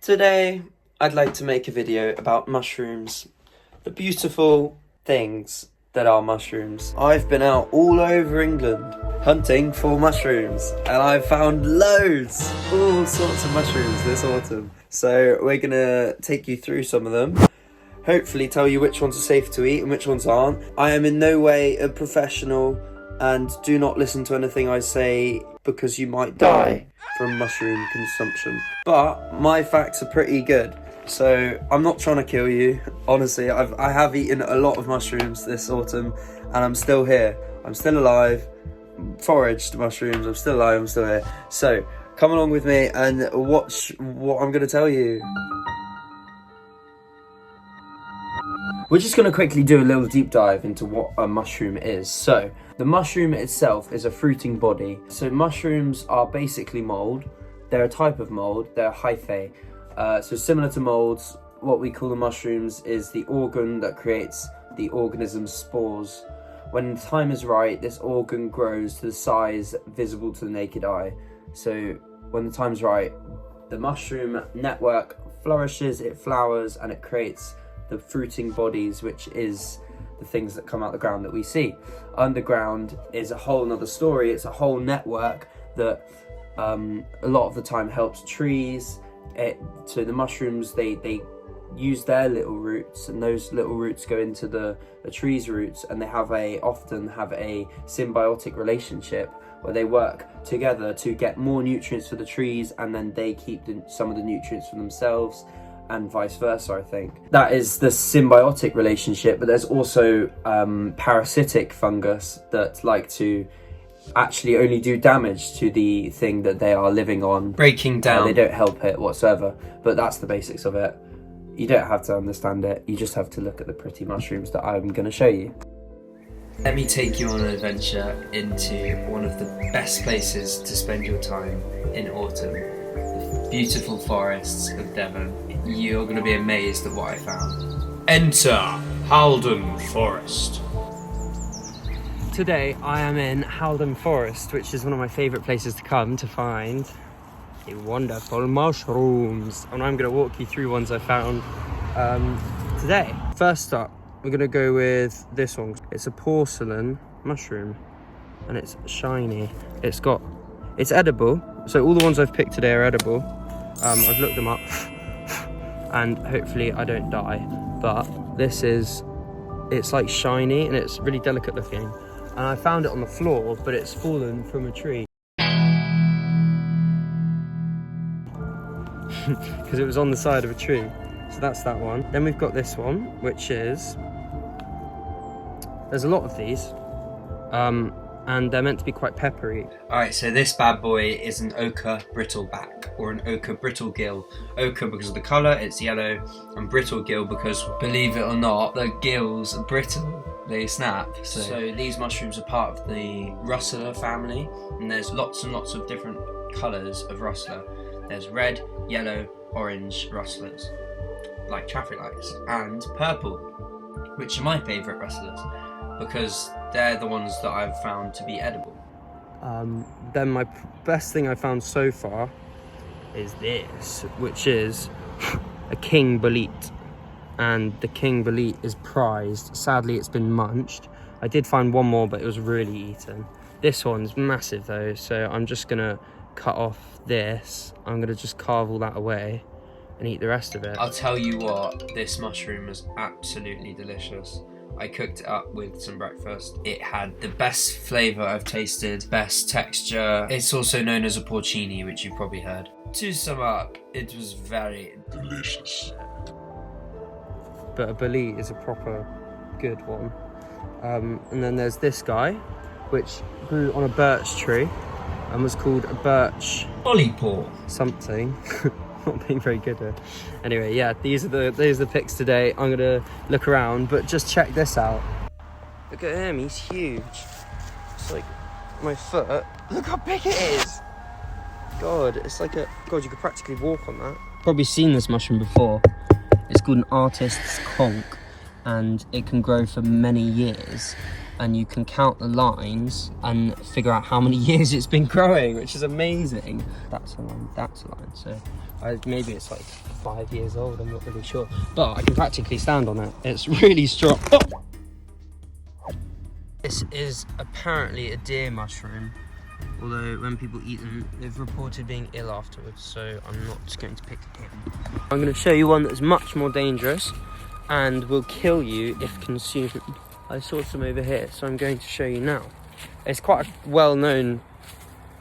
Today, I'd like to make a video about mushrooms, the beautiful things that are mushrooms. I've been out all over England hunting for mushrooms, and I've found loads, all sorts of mushrooms this autumn. So we're gonna take you through some of them, hopefully tell you which ones are safe to eat and which ones aren't. I am in no way a professional, and do not listen to anything I say because you might die from mushroom consumption. But my facts are pretty good, so I'm not trying to kill you. Honestly, I have eaten a lot of mushrooms this autumn, and I'm still here. I'm still alive. Foraged mushrooms. I'm still alive. I'm still here. So come along with me and watch what I'm going to tell you. We're just going to quickly do a little deep dive into what a mushroom is. So, the mushroom itself is a fruiting body. So mushrooms are basically mold. They're a type of mold. They're hyphae. So similar to molds, what we call the mushrooms is the organ that creates the organism's spores. When the time is right, this organ grows to the size visible to the naked eye. So when the time's right, the mushroom network flourishes, it flowers, and it creates the fruiting bodies, which is the things that come out the ground that we see. Underground is a whole nother story. It's a whole network that a lot of the time helps trees. So the mushrooms, they use their little roots, and those little roots go into the tree's roots, and they often have a symbiotic relationship where they work together to get more nutrients for the trees, and then they keep some of the nutrients for themselves, and vice versa. I think that is the symbiotic relationship, but there's also parasitic fungus that like to actually only do damage to the thing that they are living on, breaking down. They don't help it whatsoever, but that's the basics of it. You don't have to understand it, you just have to look at the pretty mushrooms that I'm going to show you. Let me take you on an adventure into one of the best places to spend your time in autumn, the beautiful forests of Devon. You're going to be amazed at what I found. Enter Haldon Forest. Today I am in Haldon Forest, which is one of my favourite places to come to find the wonderful mushrooms. And I'm going to walk you through ones I found today. First up, we're going to go with this one. It's a porcelain mushroom, and it's shiny. It's edible. So all the ones I've picked today are edible. I've looked them up and hopefully I don't die. But it's like shiny and it's really delicate looking. And I found it on the floor, but it's fallen from a tree. Because it was on the side of a tree. So that's that one. Then we've got this one, which is... There's a lot of these. And they're meant to be quite peppery. Alright, so this bad boy is an ochre brittleback, or an ochre brittlegill. Ochre because of the colour, it's yellow, and brittlegill because, believe it or not, the gills are brittle. They snap. So these mushrooms are part of the Russula family, and there's lots and lots of different colours of Russula. There's red, yellow, orange Russulas, like traffic lights, and purple, which are my favourite Russulas, because they're the ones that I've found to be edible. Then my best thing I found so far is this, which is a king bolete. And the king bolete is prized. Sadly, it's been munched. I did find one more, but it was really eaten. This one's massive though, so I'm just gonna cut off this. I'm gonna just carve all that away and eat the rest of it. I'll tell you what, this mushroom is absolutely delicious. I cooked it up with some breakfast. It had the best flavour I've tasted, best texture. It's also known as a porcini, which you've probably heard. To sum up, it was very delicious. But a bolete is a proper good one. And then there's this guy, which grew on a birch tree and was called a birch olipore something. Not being very good at it. Anyway, yeah, these are the picks today. I'm gonna look around, but just check this out. Look at him, he's huge. It's like my foot. Look how big it is. God, it's like God, you could practically walk on that. Probably seen this mushroom before. It's called an artist's conch, and it can grow for many years. and you can count the lines and figure out how many years it's been growing, which is amazing. That's a line, that's a line. So maybe it's like 5 years old, I'm not really sure. But I can practically stand on it. It's really strong. Oh! This is apparently a deer mushroom, although when people eat them, they've reported being ill afterwards, so I'm not going to pick him. I'm going to show you one that's much more dangerous and will kill you if consumed. I saw some over here, so I'm going to show you now. It's quite a well-known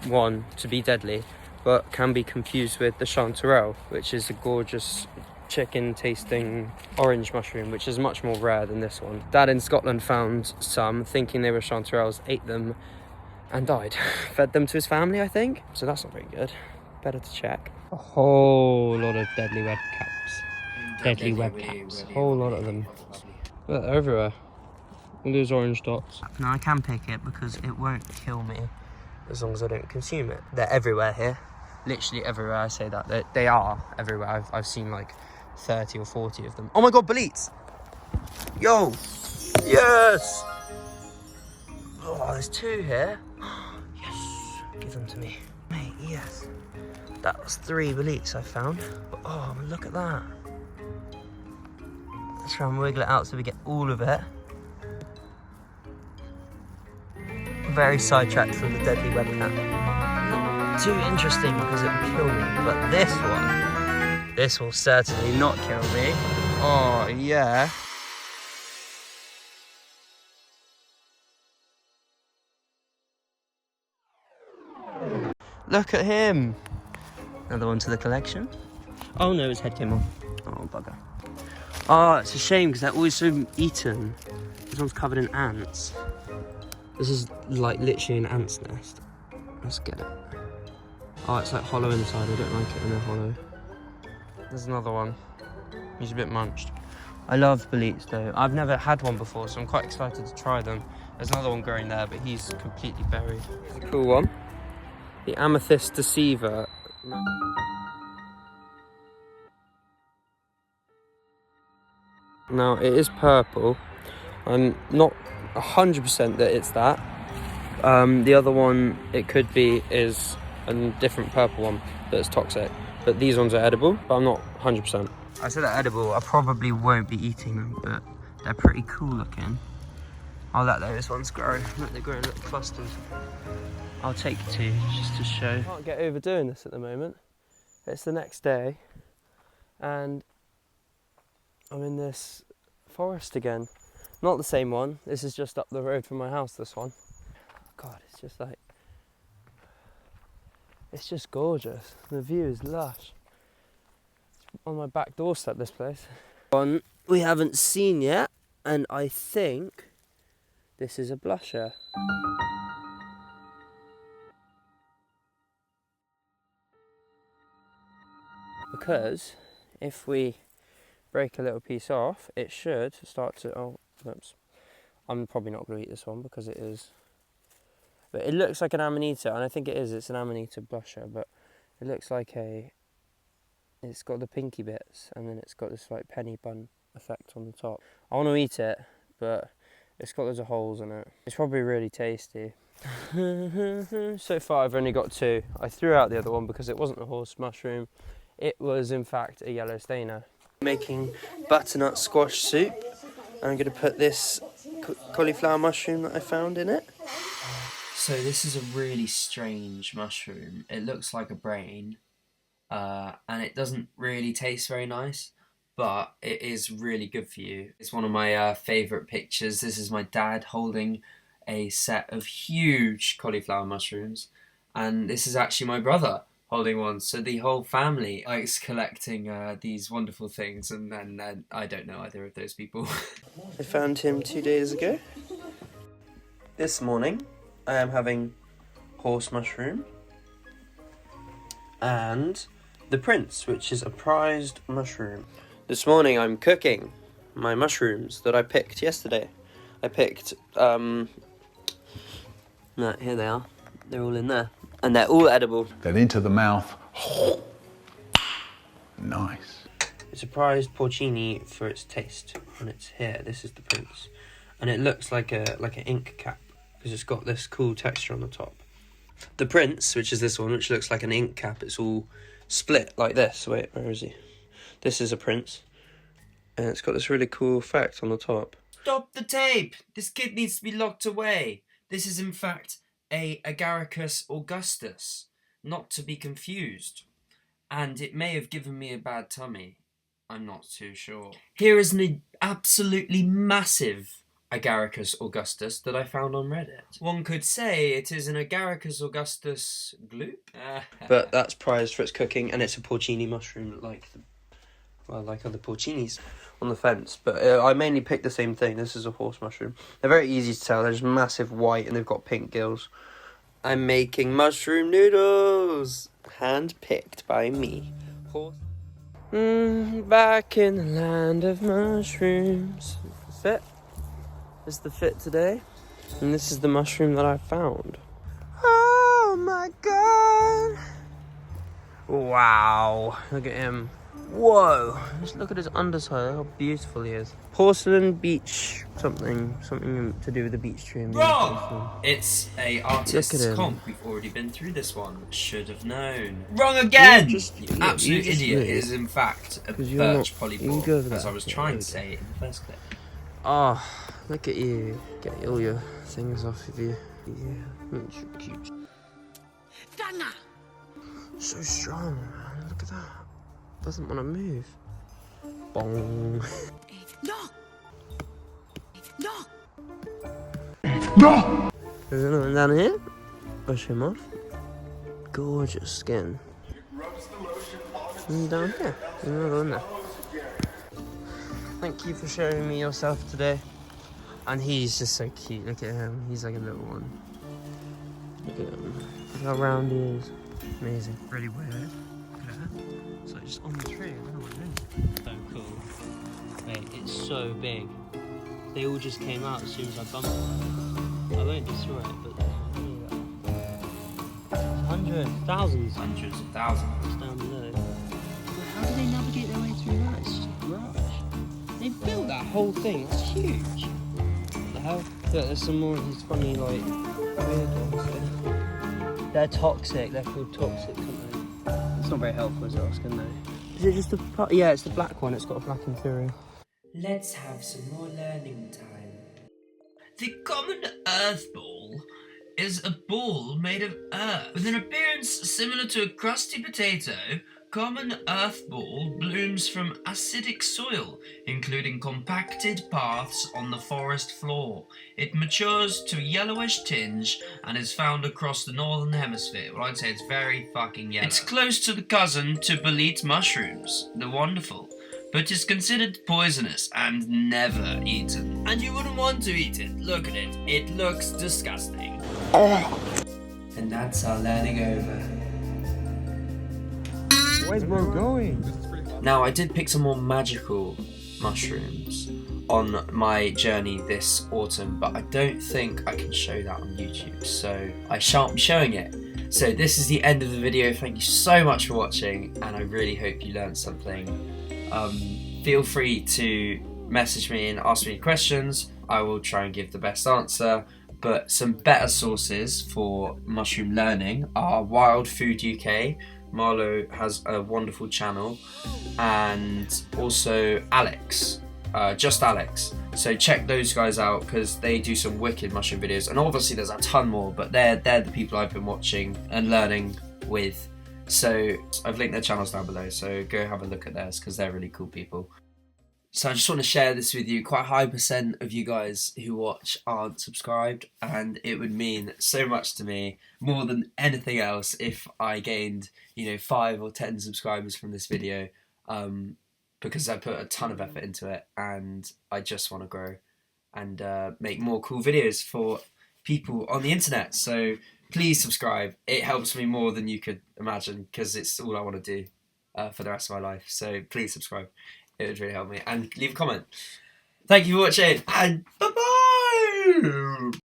one to be deadly, but can be confused with the chanterelle, which is a gorgeous chicken-tasting orange mushroom, which is much more rare than this one. Dad in Scotland found some, thinking they were chanterelles, ate them, and died. Fed them to his family, I think. So that's not very good. Better to check. A whole lot of deadly web caps. Deadly web caps. A whole lot of them. Look, they're everywhere. All those orange dots. Now I can pick it because it won't kill me as long as I don't consume it. They're everywhere here. Literally everywhere. I say that. They are everywhere. I've seen like 30 or 40 of them. Oh my god, boletes! Yo! Yes! Oh, there's 2 here. Yes! Give them to me. Mate, yes. That's 3 boletes I found. Oh, look at that. Let's try and wiggle it out so we get all of it. Very sidetracked from the deadly web cap. Not too interesting because it will kill me, but this will certainly not kill me. Oh, yeah. Look at him. Another one to the collection. Oh no, his head came off. Oh, bugger. Oh, it's a shame because they're always so eaten. This one's covered in ants. This is like literally an ant's nest. Let's get it. Oh, it's like hollow inside. I don't like it when they're hollow. There's another one. He's a bit munched. I love boletes though. I've never had one before, so I'm quite excited to try them. There's another one growing there, but he's completely buried. It's a cool one. The amethyst deceiver. Now it is purple. I'm not 100% that it's that. The other one it could be is a different purple one that's toxic. But these ones are edible, but I'm not 100%. I said they're edible. I probably won't be eating them, but they're pretty cool looking. I'll let those ones grow. Look, they're growing little clusters. I'll take 2 just to show. I can't get over doing this at the moment. It's the next day and I'm in this forest again. Not the same one. This is just up the road from my house, this one. God, it's just like, it's just gorgeous. The view is lush. It's on my back doorstep, this place. One we haven't seen yet, and I think this is a blusher. Because if we break a little piece off, it should start to, oh, oops. I'm probably not going to eat this one because it is, but it looks like an amanita, and I think it is, it's an amanita blusher, but it looks like it's got the pinky bits, and then it's got this like penny bun effect on the top. I want to eat it, but it's got loads of holes in it. It's probably really tasty. So far I've only got 2. I threw out the other one because it wasn't a horse mushroom. It was in fact a yellow stainer. Making butternut squash soup. I'm going to put this cauliflower mushroom that I found in it. So this is a really strange mushroom. It looks like a brain, and it doesn't really taste very nice, but it is really good for you. It's one of my favourite pictures. This is my dad holding a set of huge cauliflower mushrooms, and this is actually my brother holding one. So the whole family likes collecting these wonderful things, and then I don't know either of those people. I found him 2 days ago. This morning I am having horse mushroom and the prince, which is a prized mushroom. This morning I'm cooking my mushrooms that I picked yesterday. I picked, no, here they are. They're all in there. And they're all edible. Then into the mouth. Nice. It's a prized porcini for its taste, and it's here. This is the prince. and it looks like an ink cap because it's got this cool texture on the top. The Prince, which is this one, which looks like an ink cap, it's all split like this. Wait, where is he? This is a Prince, and it's got this really cool effect on the top. Stop the tape! This kid needs to be locked away. This is in fact a Agaricus Augustus, not to be confused. And it may have given me a bad tummy. I'm not too sure. Here is an absolutely massive Agaricus Augustus that I found on Reddit. One could say it is an Agaricus Augustus gloop. But that's prized for its cooking, and it's a porcini mushroom like other porcinis on the fence. But I mainly picked the same thing. This is a horse mushroom. They're very easy to tell. They're just massive white and they've got pink gills. I'm making mushroom noodles, hand-picked by me. Back in the land of mushrooms. Fit. This is the fit today. And this is the mushroom that I found. Oh my god. Wow. Look at him. Whoa. Just look at his underside. How beautiful he is. Porcelain beach something to do with the beech tree. Wrong! It's a artist's comp. We've already been through this one. Should have known. Wrong again! You absolute idiot. It is in fact a birch polypore, as I was trying to say in the first clip. Oh, look at you. Get all your things off of you. Yeah, it's cute. So strong, man. Look at that. Doesn't want to move. Bong. No! No! No! There's another one down here. Brush him off. Gorgeous skin. And down here. There's another one there. Thank you for showing me yourself today. And he's just so cute. Look at him. He's like a little one. Look at him. Look how round he is. Amazing. Really weird. Look at that. It's like just on the tree. I don't know what it is. So cool. Wait, it's so big. They all just came out as soon as I bumped it. I won't destroy it, but hundreds, thousands. Hundreds of thousands down below. But how do they navigate their way through that? It's just rubbish. They built that whole thing. It's huge. What the hell? Look, there's some more of these funny, like, weird ones here. They're toxic. They're called toxic something. It's not very helpful as well, can they? Is it just the... Yeah, it's the black one. It's got a black interior. Let's have some more learning time. The common earth ball is a ball made of earth. With an appearance similar to a crusty potato, common earth ball blooms from acidic soil, including compacted paths on the forest floor. It matures to a yellowish tinge and is found across the northern hemisphere. Well, I'd say it's very fucking yellow. It's close to the cousin to bolete mushrooms, the wonderful, but is considered poisonous and never eaten. And you wouldn't want to eat it. Look at it. It looks disgusting. And that's our learning over. Where's bro going? Now, I did pick some more magical mushrooms on my journey this autumn, but I don't think I can show that on YouTube, so I shan't be showing it. So this is the end of the video. Thank you so much for watching, and I really hope you learned something. Feel free to message me and ask me any questions. I will try and give the best answer. But some better sources for mushroom learning are Wild Food UK. Marlo has a wonderful channel, and also Alex, just Alex. So check those guys out because they do some wicked mushroom videos. And obviously there's a ton more, but they're the people I've been watching and learning with. So I've linked their channels down below, so go have a look at theirs because they're really cool people. So I just want to share this with you. Quite a high % of you guys who watch aren't subscribed, and it would mean so much to me, more than anything else, if I gained, 5 or 10 subscribers from this video, because I put a ton of effort into it, and I just want to grow and make more cool videos for people on the internet. So please subscribe. It helps me more than you could imagine because it's all I want to do for the rest of my life. So please subscribe. It would really help me. And leave a comment. Thank you for watching, and bye-bye!